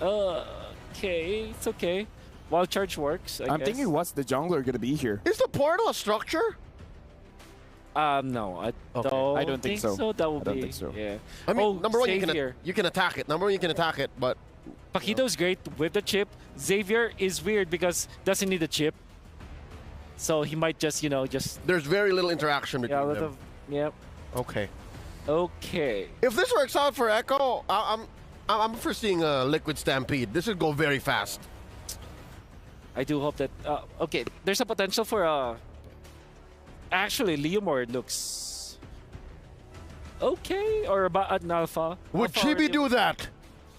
Okay, it's okay. Wild charge works, I I'm guess. thinking, what's the jungler gonna be here? Is the portal a structure? No, I don't think so. That would I don't be, think so. yeah. I mean, number one, Xavier. you can attack it. Number one, you can attack it, but Paquito's great with the chip. Xavier is weird because doesn't need a chip. So he might just, you know, there's very little interaction between them. Yep. Okay. Okay. If this works out for Echo, I'm foreseeing a liquid stampede. This would go very fast. I do hope that. Okay, there's a potential for actually, Leomord looks okay, or about an alpha. Would Chibi do that?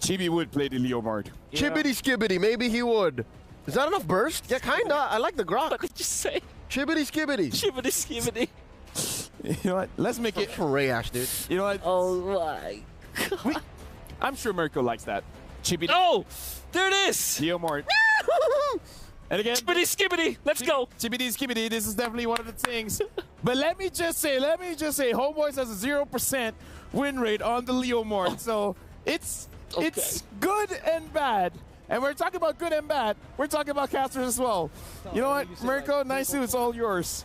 Chibi would play the Leomord. Yeah. Chibbity skibbity, maybe he would. Is that enough burst? Yeah, kinda. I like the grok. What did you say? Chibbity skibbity. Shibbity skibbity. You know what? Let's make it for Rayash, dude. You know what? Oh my god. I'm sure Mirko likes that. Chibi. Oh! There it is! Leomord. And again, Chibbity skibbity, let's go. Chibbity skibbity, this is definitely one of the things. But let me just say, Homeboys has a 0% win rate on the Leomord. So it's good and bad. And we're talking about good and bad. We're talking about casters as well. You know what, Mirko, nice suit, it's all yours.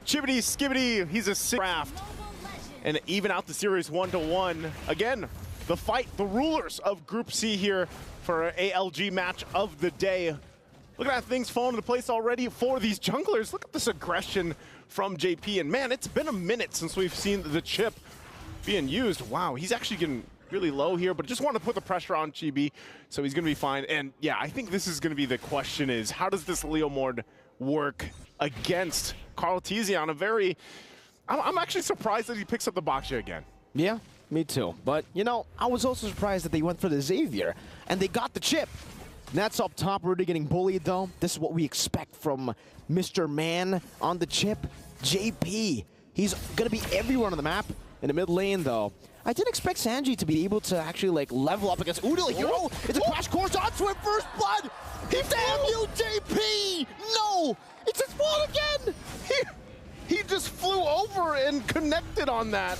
Chibbity skibbity, he's a sick craft. And even out the series 1-1. Again, the fight, the rulers of Group C here for an ALG match of the day. Look at that, things falling into place already for these junglers. Look at this aggression from JP. And man, it's been a minute since we've seen the chip being used. Wow, he's actually getting really low here, but just want to put the pressure on Chibi, so he's going to be fine. And yeah, I think this is going to be the question is, how does this Leomord work against Tlph on a very... I'm actually surprised that he picks up the Boxia again. Yeah, me too. But, you know, I was also surprised that they went for the Xavier, and they got the chip. Nets up top, really getting bullied, though. This is what we expect from Mr. Man on the chip. JP, he's going to be everywhere on the map. In the mid lane, though, I didn't expect Sanji to be able to actually, like, level up against Udil Hero. It's a crash course onto him, first blood! Damn you, JP! No! It's his fault again! He just flew over and connected on that.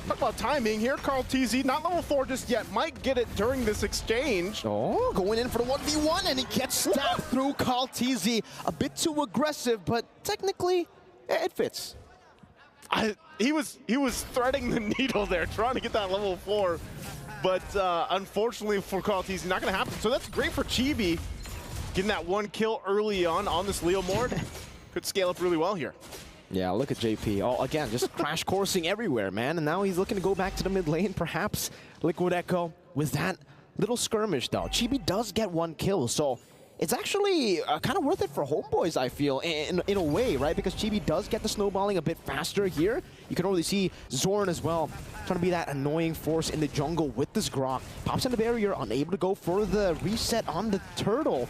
Talk about timing here. Tlph, not level 4 just yet, might get it during this exchange. Oh, going in for the 1v1, and he gets stabbed through Tlph. A bit too aggressive, but technically, it fits. He was threading the needle there, trying to get that level 4. But unfortunately for Tlph, not going to happen. So that's great for Chibi. Getting that one kill early on this Leomord. Could scale up really well here. Yeah, look at JP. Oh, again, just crash coursing everywhere, man. And now he's looking to go back to the mid lane, perhaps. Liquid Echo with that little skirmish, though. Chibi does get one kill, so it's actually kind of worth it for Homeboys, I feel, in a way, right? Because Chibi does get the snowballing a bit faster here. You can already see Zorn as well, trying to be that annoying force in the jungle with this Grok. Pops in the barrier, unable to go for the reset on the turtle.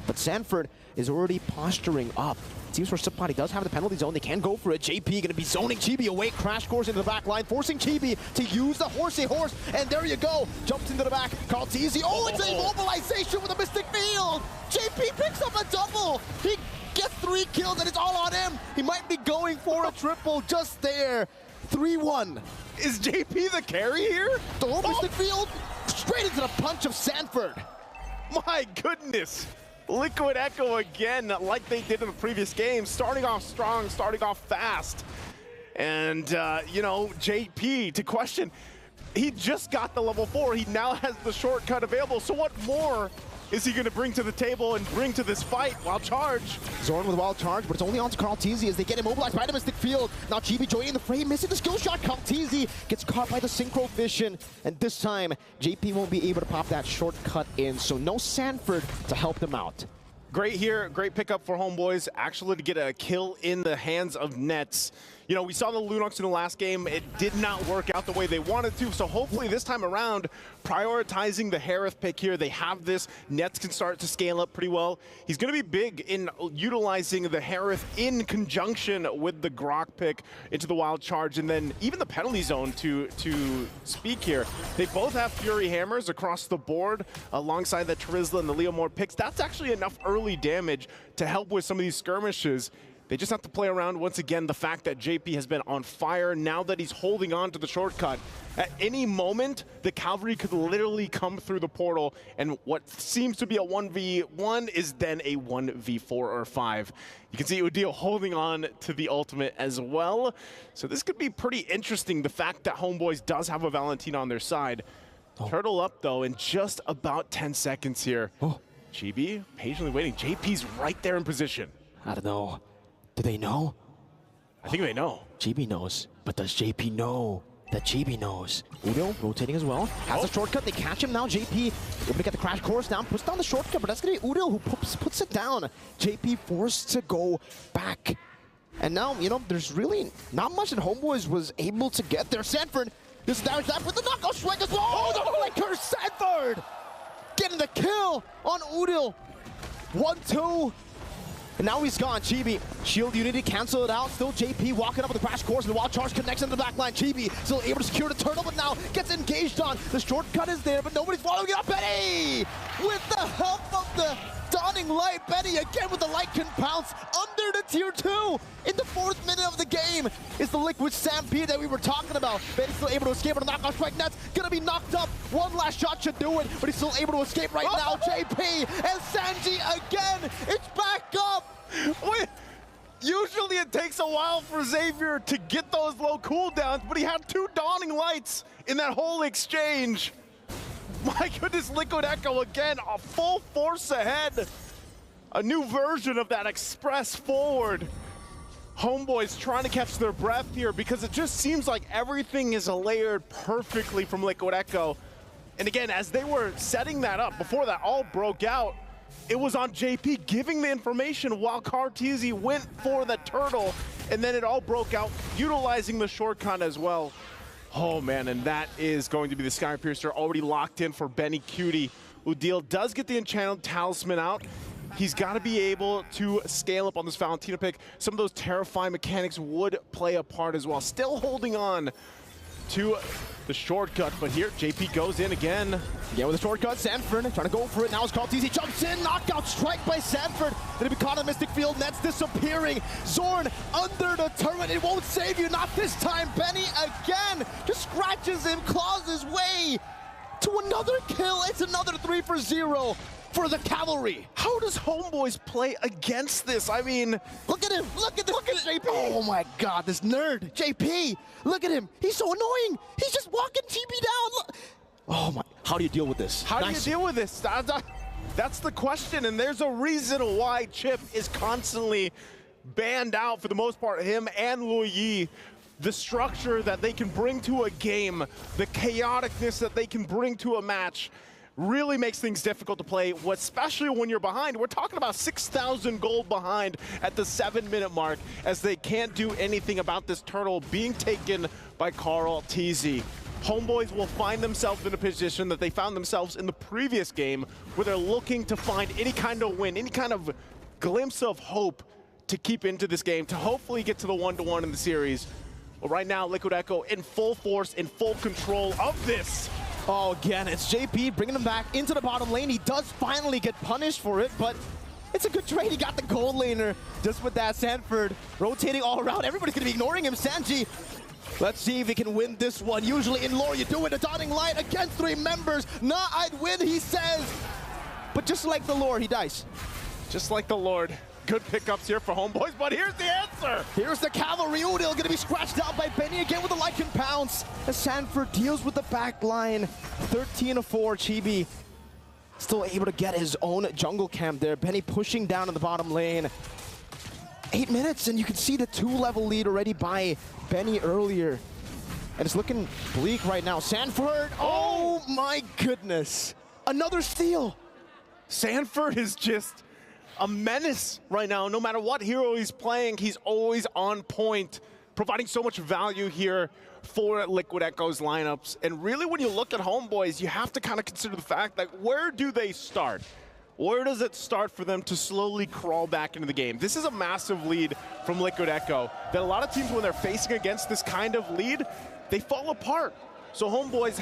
But Sanford is already posturing up. Seems for Subpotty does have the penalty zone. They can go for it. JP going to be zoning Chibi away. Crash course into the back line, forcing Chibi to use the horsey horse. And there you go. Jumps into the back. Tlph. Oh, it's a mobilization with a Mystic Field. JP picks up a double. He gets 3 kills and it's all on him. He might be going for a triple just there. 3-1. Is JP the carry here? The Mystic Field straight into the punch of Sanford. My goodness. Liquid Echo again, like they did in the previous game, starting off strong, starting off fast. And, you know, JP, to question, he just got the level 4. He now has the shortcut available. So what more is he going to bring to the table and bring to this fight? Wild Charge. Zorn with Wild Charge, but it's only on to Tlph as they get immobilized by the Mystic Field. Now Chibi joining the frame, missing the skill shot. Tlph gets caught by the Synchro Vision, and this time JP won't be able to pop that shortcut in, so no Sanford to help them out. Great here, great pickup for Homeboys, actually to get a kill in the hands of Nets. You know, we saw the Lunox in the last game. It did not work out the way they wanted to, so hopefully this time around, prioritizing the Harith pick here, they have this. Nets can start to scale up pretty well. He's going to be big in utilizing the Harith in conjunction with the Grok pick into the Wild Charge, and then even the penalty zone to speak here. They both have Fury Hammers across the board alongside the Trizla and the Leomord picks. That's actually enough early damage to help with some of these skirmishes. They just have to play around once again the fact that JP has been on fire now that he's holding on to the shortcut. At any moment, the cavalry could literally come through the portal, and what seems to be a 1v1 is then a 1v4 or 5. You can see Udil holding on to the ultimate as well. So this could be pretty interesting, the fact that Homeboys does have a Valentina on their side. Turtle up, though, in just about 10 seconds here. Chibi patiently waiting. JP's right there in position. I don't know. Do they know? I think they know. Chibi knows, but does JP know that Chibi knows? Udo rotating as well. Has a shortcut. They catch him now. JP able to get the crash course down. Puts down the shortcut, but that's going to be Udo who puts it down. JP forced to go back. And now, you know, there's really not much that Homeboys was able to get there. Sanford, this is damage that with the knockout strike as well. Oh, the flicker, Sanford! Getting the kill on Udil. 1-2. And now he's gone. Chibi, shield unity, cancel it out. Still JP walking up with the crash course, and the wild charge connects into the back line. Chibi still able to secure the turtle, but now gets engaged on. The shortcut is there, but nobody's following it up. Benny! With the help of the dawning light, Benny again with the light can pounce under the tier 2. In the 4th minute of the game is the Liquid Stampede that we were talking about. Benny's still able to escape on the knockout strike. Nets gonna be knocked up. One last shot should do it, but he's still able to escape right now. JP and Sanji again. It's back up. Wait, usually it takes a while for Xavier to get those low cooldowns, but he had 2 dawning lights in that whole exchange. My goodness, Liquid Echo again, a full force ahead. A new version of that express forward. Homeboys trying to catch their breath here because it just seems like everything is layered perfectly from Liquid Echo. And again, as they were setting that up, before that all broke out, it was on JP giving the information while Carteezy went for the turtle, and then it all broke out, utilizing the shortcut as well. Oh man, and that is going to be the Sky Piercer already locked in for Benny Cutie. Udil does get the Enchanted Talisman out. He's got to be able to scale up on this Valentina pick. Some of those terrifying mechanics would play a part as well. Still holding on to the shortcut, but here JP goes in again. Yeah, with the shortcut, Sanford trying to go for it. Now it's Carteezy jumps in, knockout strike by Sanford. Then he be caught in the Mystic Field, Nets disappearing. Zorn under the turret, it won't save you, not this time. Benny again, just scratches him, claws his way to another kill. It's another 3 for 0 for the cavalry. How does Homeboys play against this? I mean, look at him, look at this, look at JP. Oh my God, this nerd, JP, look at him. He's so annoying. He's just walking TB down. Look. Oh my, how do you deal with this? How do you deal with this? That's the question, and there's a reason why Chip is constantly banned out for the most part, him and Luo Yi. The structure that they can bring to a game, the chaoticness that they can bring to a match, really makes things difficult to play, especially when you're behind. We're talking about 6,000 gold behind at the 7-minute mark as they can't do anything about this turtle being taken by Carteezy. Homeboys will find themselves in a position that they found themselves in the previous game where they're looking to find any kind of win, any kind of glimpse of hope to keep into this game, to hopefully get to the 1-1 in the series. But right now, Liquid Echo in full force, in full control of this. Oh, again, it's JP bringing him back into the bottom lane. He does finally get punished for it, but it's a good trade. He got the gold laner just with that. Sanford rotating all around. Everybody's going to be ignoring him. Sanji, let's see if he can win this one. Usually in lore, you do it. A dawning light against 3 members. Nah, I'd win, he says. But just like the Lord, he dies. Just like the Lord. Good pickups here for Homeboys, but here's the answer. Here's the cavalry. Udil going to be scratched out by Benny again with the Lycan Pounce. As Sanford deals with the back line. 13-4, Chibi still able to get his own jungle camp there. Benny pushing down in the bottom lane. 8 minutes, and you can see the 2-level lead already by Benny earlier. And it's looking bleak right now. Sanford, oh my goodness. Another steal. Sanford is just a menace right now. No matter what hero he's playing, he's always on point, providing so much value here for Liquid Echo's lineups. And really, when you look at Homeboys, you have to kind of consider the fact that where do they start? Where does it start for them to slowly crawl back into the game? This is a massive lead from Liquid Echo that a lot of teams, when they're facing against this kind of lead, they fall apart. So Homeboys,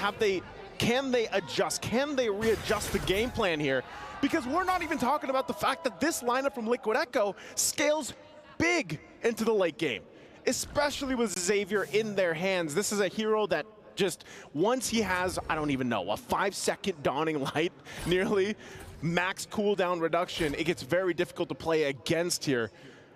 can they adjust? Can they readjust the game plan here? Because we're not even talking about the fact that this lineup from Liquid Echo scales big into the late game, especially with Xavier in their hands. This is a hero that just, once he has, I don't even know, a 5-second dawning light, nearly max cooldown reduction, it gets very difficult to play against here.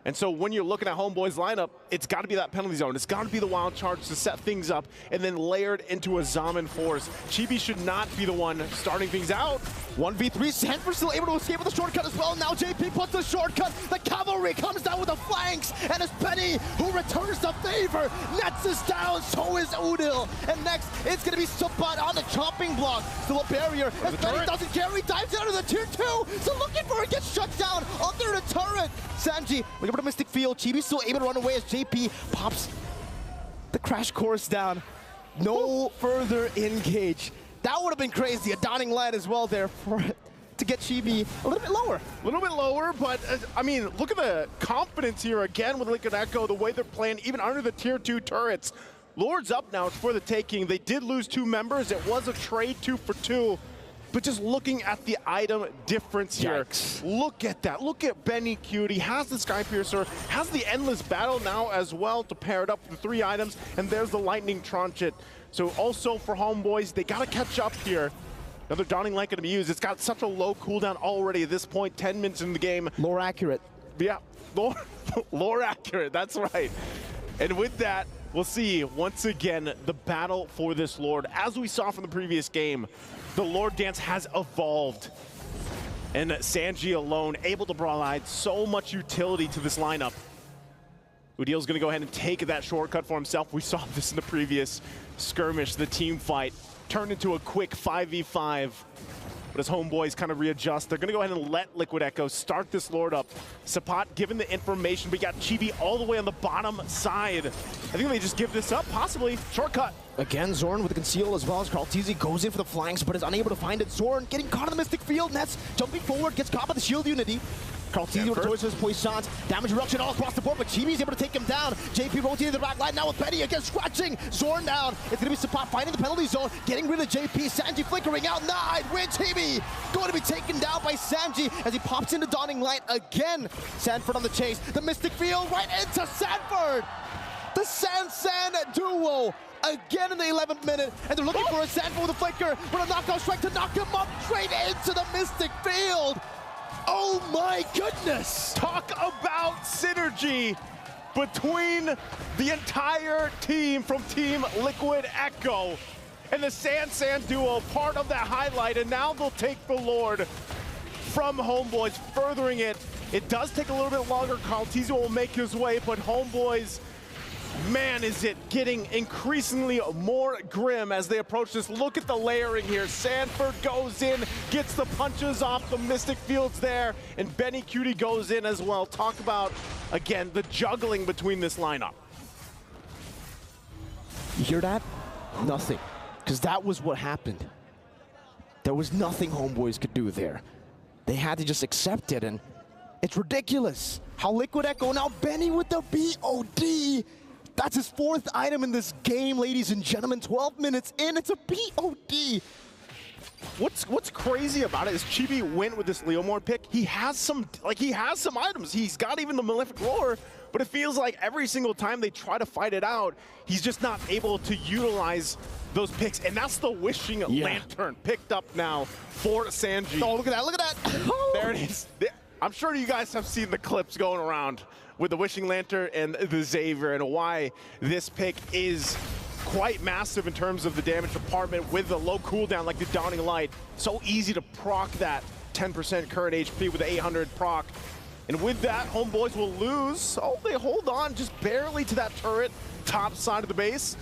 And so when you're looking at Homeboy's lineup, it's got to be that penalty zone. It's got to be the wild charge to set things up and then layered into a Zaman force. Chibi should not be the one starting things out. 1v3, Sanford still able to escape with a shortcut as well. Now JP puts the shortcut. The cavalry comes down with the flanks, and it's Benny who returns the favor. Nets is down, so is Udil. And next, it's going to be Supat on the chopping block. Still a barrier, as Benny doesn't care. He dives out of the tier 2. So looking for it, gets shut down under the turret. Sanji looking for the Mystic Field. Chibi still able to run away as JP pops the crash course down. No further engage. That would have been crazy. A dawning light as well there for it to get Chibi a little bit lower. A little bit lower, but I mean, look at the confidence here again with Liquid Echo, the way they're playing, even under the tier 2 turrets. Lord's up now, it's for the taking. They did lose 2 members. It was a trade 2 for 2. But just looking at the item difference here, look at that. Look at Benny Cutie, has the Sky Piercer, has the Endless Battle now as well to pair it up with the 3 items, and there's the Lightning Trunchet. So also for Homeboys, they gotta catch up here. Another Dawning Light gonna be used. It's got such a low cooldown already at this point, 10 minutes in the game. Lore accurate. Yeah, lore accurate, that's right. And with that, we'll see once again the battle for this Lord. As we saw from the previous game, the Lord dance has evolved. And Sanji alone able to provide so much utility to this lineup. Udil's gonna go ahead and take that shortcut for himself. We saw this in the previous skirmish, the team fight turned into a quick 5v5. But as Homeboys kind of readjust, they're gonna go ahead and let Liquid Echo start this Lord up. Sapat given the information, we got Chibi all the way on the bottom side. I think they just give this up, possibly. Shortcut. Again, Zorn with the conceal as well as Karltizi goes in for the flanks, but is unable to find it. Zorn getting caught in the Mystic Field. Nets jumping forward, gets caught by the shield unity. Karltizi retorts his poisons. Damage reduction all across the board, but Chibi's able to take him down. JP rotating the back line now with Benny again, scratching Zorn down. It's going to be Sapat finding the penalty zone, getting rid of JP. Sanji flickering out, nine with Chibi. Going to be taken down by Sanji as he pops into Dawning Light again. Sanford on the chase. The Mystic Field right into Sanford. The San duo. Again in the 11th minute, and they're looking for a Sanford with a flicker, but a knockout strike to knock him up straight into the Mystic Field. Oh my goodness! Talk about synergy between the entire team from Team Liquid Echo and the San duo, part of that highlight, and now they'll take the Lord from Homeboys, furthering it. It does take a little bit longer. Karltizi will make his way, but Homeboys, man, is it getting increasingly more grim as they approach this. Look at the layering here. Sanford goes in, gets the punches off the Mystic Fields there, and Benny Cutie goes in as well. Talk about, again, the juggling between this lineup. You hear that? Nothing. Because that was what happened. There was nothing Homeboys could do there. They had to just accept it, and it's ridiculous how Liquid Echo, now Benny with the BOD. That's his 4th item in this game, ladies and gentlemen. 12 minutes in, it's a BOD. What's crazy about it is Chibi went with this Leomord pick. He has some items. He's got even the Malefic Roar, but it feels like every single time they try to fight it out, he's just not able to utilize those picks. And that's the Wishing Lantern picked up now for Sanji. Oh, look at that, look at that. There it is. I'm sure you guys have seen the clips going around with the Wishing Lantern and the Xavier, and why this pick is quite massive in terms of the damage department with the low cooldown like the Dawning Light. So easy to proc that 10% current HP with the 800 proc. And with that, Homeboys will lose. Oh, they hold on just barely to that turret, top side of the base.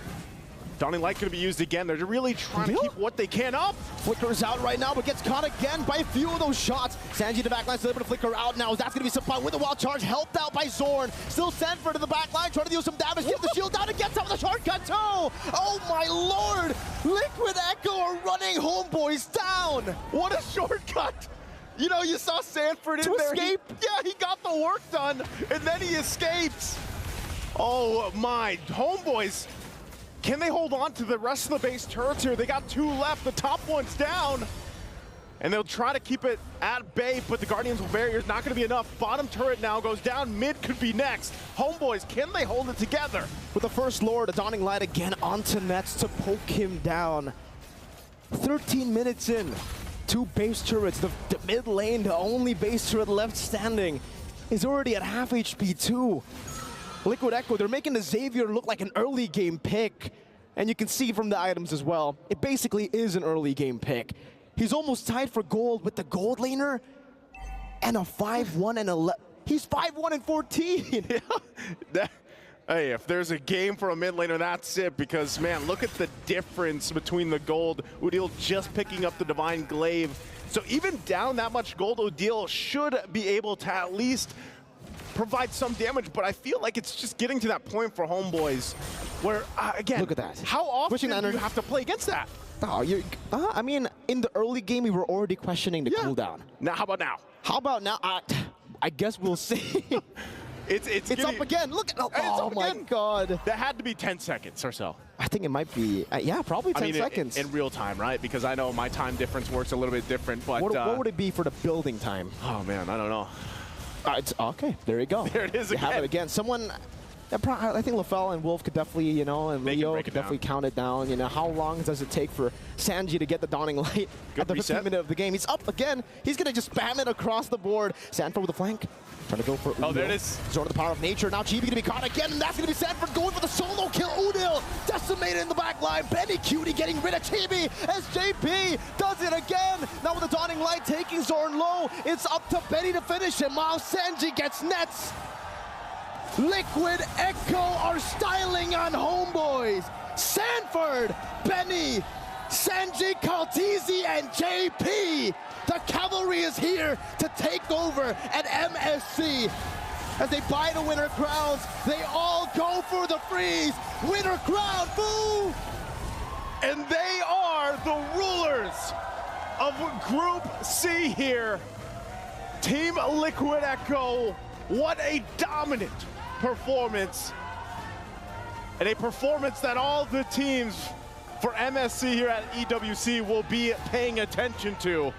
Dawning Light going to be used again. They're really trying to keep what they can up. Flickers out right now, but gets caught again by a few of those shots. Sanji in the back line still able to flicker out now. That's going to be Sapat with the wild charge, helped out by Zorn. Still Sanford in the back line, trying to deal some damage. Get the shield down and gets out with the shortcut too. Oh my lord! Liquid Echo are running Homeboys down. What a shortcut! You know, you saw Sanford in there. Escape. He got the work done, and then he escapes. Oh my, Homeboys. Can they hold on to the rest of the base turrets here? They got 2 left. The top one's down. And they'll try to keep it at bay, but the Guardian's barrier is not going to be enough. Bottom turret now goes down. Mid could be next. Homeboys, can they hold it together? With the first Lord, the Dawning Light again onto Nets to poke him down. 13 minutes in, 2 base turrets. The mid lane, the only base turret left standing, is already at half HP too. Liquid Echo, they're making the Xavier look like an early game pick. And you can see from the items as well, it basically is an early game pick. He's almost tied for gold with the gold laner and a 5-1 and 11. He's 5-1 and 14. Hey, if there's a game for a mid laner, that's it. Because, man, look at the difference between the gold. Udil just picking up the Divine Glaive. So even down that much gold, Udil should be able to at least provide some damage. But I feel like it's just getting to that point for Homeboys where, again, look at that. How often do you have to play against that? Oh, I mean, in the early game, we were already questioning the cooldown. Now, how about now? How about now? I guess we'll see. It's up again. Look at oh my God. That had to be 10 seconds or so. I think it might be, yeah, probably 10 seconds. In real time, right? Because I know my time difference works a little bit different, but... What would it be for the building time? Oh, man, I don't know. It's okay, there you go. There it is again. You have it again. Someone... I think LaFell and Wolf could definitely, you know, and Leo could definitely count it down. You know, how long does it take for Sanji to get the Dawning Light at the 15th minute of the game? He's up again. He's going to just spam it across the board. Sanford with the flank. Trying to go for Udil. Oh, there it is. Zone of the power of nature. Now Chibi going to be caught again, and that's going to be Sanford going for the solo kill. Udil decimated in the back line. Benny Cutie getting rid of Chibi as JP does it again. Now with the Dawning Light taking Zorn low, it's up to Benny to finish him. While Sanji gets nets. Liquid Echo are styling on Homeboys. Sanford, Benny, Sanji, Kaltizi, and JP. The cavalry is here to take over at MSC. As they buy the winner crowns, they all go for the freeze. Winner crown, boo! And they are the rulers of Group C here. Team Liquid Echo, what a dominant performance, and a performance that all the teams for MSC here at EWC will be paying attention to.